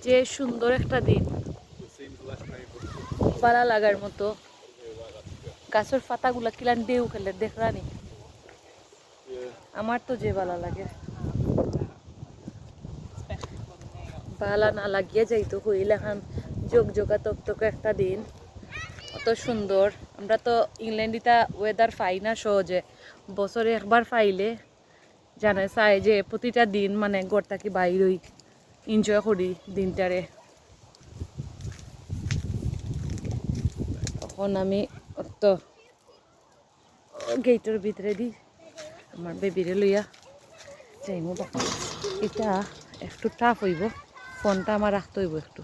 যে সুন্দর একটা দিন, ভালো লাগার মতো। গাছের পাতাগুলা কিলান ঢেউ খেলে দেখরানি, আমার তো যে ভালো লাগে। ভালো না লাগিয়ে যাইতো হইলে খান জোগজোগা তকতকে একটা দিন, অত সুন্দর। আমরা তো ইংল্যান্ডিতা ওয়েদার পাই না সহজে, বছরে একবার পাইলে জানে চাই যে প্রতিটা দিন মানে ঘর থাকি বাইর হই, এনজয় করি দিনটারে। তখন আমি তো গেটের ভিতরে দিই আমার বেবিরে লইয়া যাইমু। এটা একটু টাফ হইব, ফোনটা আমার রাখতে হইব একটু।